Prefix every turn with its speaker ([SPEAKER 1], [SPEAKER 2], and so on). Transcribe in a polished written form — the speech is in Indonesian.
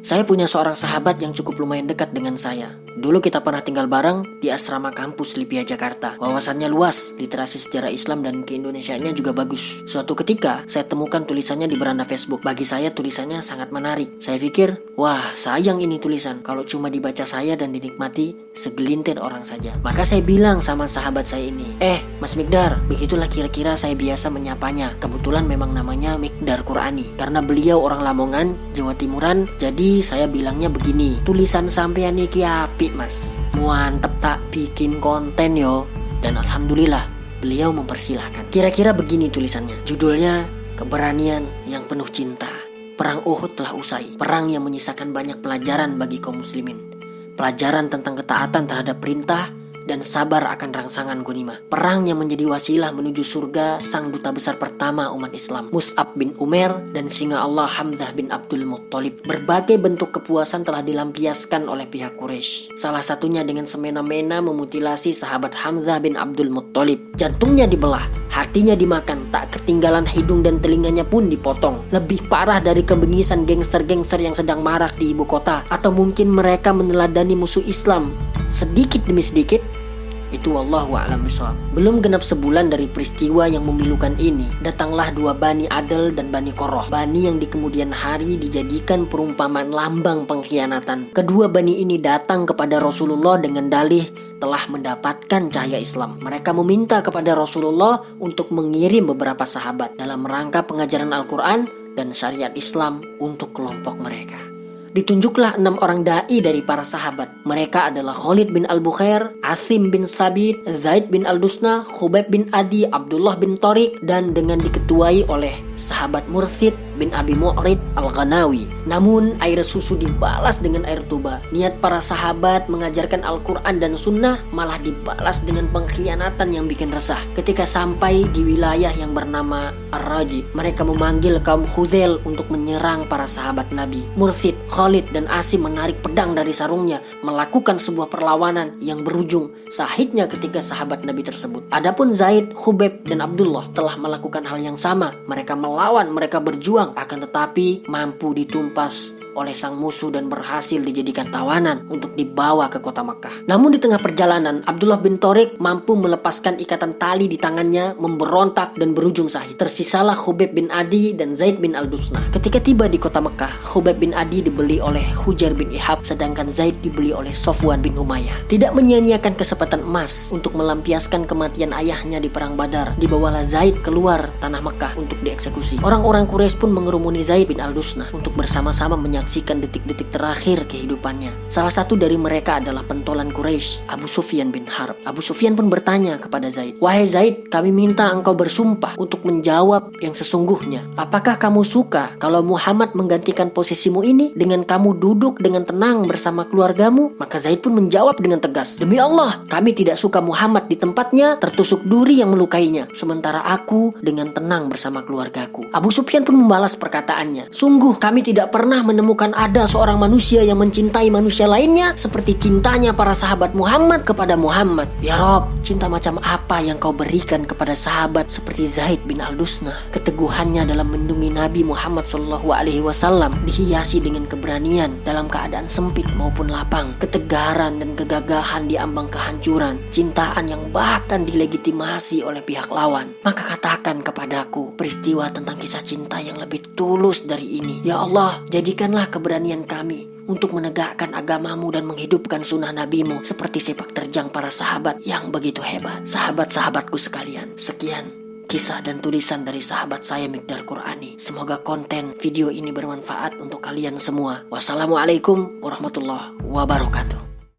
[SPEAKER 1] Saya punya seorang sahabat yang cukup lumayan dekat dengan saya. Dulu kita pernah tinggal bareng di asrama kampus Lipia Jakarta. Wawasannya luas, literasi sejarah Islam dan keindonesiaannya juga bagus. Suatu ketika, saya temukan tulisannya di beranda Facebook. Bagi saya tulisannya sangat menarik. Saya pikir, wah sayang ini tulisan kalau cuma dibaca saya dan dinikmati segelintir orang saja. Maka saya bilang sama sahabat saya ini, Mas Mikdar, begitulah kira-kira saya biasa menyapanya. Kebetulan memang namanya Mikdar Qur'ani. Karena beliau orang Lamongan, Jawa Timuran, jadi saya bilangnya begini, tulisan sampean iki apik mas, mantep tak bikin konten yo. Dan alhamdulillah beliau mempersilahkan. Kira-kira begini tulisannya, judulnya Keberanian yang Penuh Cinta. Perang Uhud telah usai, perang yang menyisakan banyak pelajaran bagi kaum muslimin. Pelajaran tentang ketaatan terhadap perintah dan sabar akan rangsangan ghanimah. Perang yang menjadi wasilah menuju surga sang duta besar pertama umat Islam, Mus'ab bin Umair dan singa Allah Hamzah bin Abdul Muttalib. Berbagai bentuk kepuasan telah dilampiaskan oleh pihak Quraisy. Salah satunya dengan semena-mena memutilasi sahabat Hamzah bin Abdul Muttalib. Jantungnya dibelah, hatinya dimakan, tak ketinggalan hidung dan telinganya pun dipotong. Lebih parah dari kebengisan gangster-gangster yang sedang marak di ibu kota, atau mungkin mereka meneladani musuh Islam sedikit demi sedikit. Itu wallahu a'lam bishawab. Belum genap sebulan dari peristiwa yang memilukan ini, datanglah dua Bani Adl dan Bani Qurrah. Bani yang di kemudian hari dijadikan perumpamaan lambang pengkhianatan. Kedua Bani ini datang kepada Rasulullah dengan dalih telah mendapatkan cahaya Islam. Mereka meminta kepada Rasulullah untuk mengirim beberapa sahabat dalam rangka pengajaran Al-Quran dan syariat Islam untuk kelompok mereka. Ditunjuklah 6 orang da'i dari para sahabat. Mereka adalah Khalid bin Al-Bukhair, Asim bin Sabit, Zaid bin Al-Dusna, Khubayb bin Adi, Abdullah bin Tariq, dan dengan diketuai oleh sahabat Mursid bin Abi Mu'rid Al-Ghanawi. Namun air susu dibalas dengan air tuba. Niat para sahabat mengajarkan Al-Quran dan Sunnah malah dibalas dengan pengkhianatan yang bikin resah. Ketika sampai di wilayah yang bernama Ar-Raji, mereka memanggil kaum Huzail untuk menyerang para sahabat Nabi. Mursid, Khalid dan Asim menarik pedang dari sarungnya, melakukan sebuah perlawanan yang berujung syahidnya ketika sahabat Nabi tersebut. Adapun Zaid, Khubayb dan Abdullah telah melakukan hal yang sama. Mereka melawan, mereka berjuang, akan tetapi mampu ditumpas oleh sang musuh dan berhasil dijadikan tawanan untuk dibawa ke kota Makkah. Namun di tengah perjalanan, Abdullah bin Tariq mampu melepaskan ikatan tali di tangannya, memberontak dan berujung syahid. Tersisalah Khubayb bin Adi dan Zaid bin Al-Dusna. Ketika tiba di kota Makkah, Khubayb bin Adi dibeli oleh Hujair bin Ihab, sedangkan Zaid dibeli oleh Sofwan bin Umayyah. Tidak menyia-nyiakan kesempatan emas untuk melampiaskan kematian ayahnya di perang Badar, dibawalah Zaid keluar tanah Makkah untuk dieksekusi. Orang-orang Quraisy pun mengerumuni Zaid bin Al-Dusna untuk bersama-sama menyaksikan detik-detik terakhir kehidupannya. Salah satu dari mereka adalah pentolan Quraisy, Abu Sufyan bin Harb. Abu Sufyan pun bertanya kepada Zaid, "Wahai Zaid, kami minta engkau bersumpah untuk menjawab yang sesungguhnya. Apakah kamu suka kalau Muhammad menggantikan posisimu ini dengan kamu duduk dengan tenang bersama keluargamu?" Maka Zaid pun menjawab dengan tegas, "Demi Allah, kami tidak suka Muhammad di tempatnya tertusuk duri yang melukainya, sementara aku dengan tenang bersama keluargaku." Abu Sufyan pun membalas perkataannya, "Sungguh kami tidak pernah menemukan ada seorang manusia yang mencintai manusia lainnya seperti cintanya para sahabat Muhammad kepada Muhammad. Ya Rob, cinta macam apa yang kau berikan kepada sahabat seperti Zaid bin Al-Dusna?" Keteguhannya dalam melindungi Nabi Muhammad SAW dihiasi dengan keberanian dalam keadaan sempit maupun lapang, ketegaran dan kegagahan di ambang kehancuran, cintaan yang bahkan dilegitimasi oleh pihak lawan. Maka katakan kepadaku peristiwa tentang kisah cinta yang lebih tulus dari ini. Ya Allah, jadikanlah keberanian kami untuk menegakkan agamamu dan menghidupkan sunnah nabimu seperti sepak terjang para sahabat yang begitu hebat. Sahabat-sahabatku sekalian, sekian kisah dan tulisan dari sahabat saya Mikdar Qur'ani. Semoga konten video ini bermanfaat untuk kalian semua. Wassalamualaikum warahmatullahi wabarakatuh.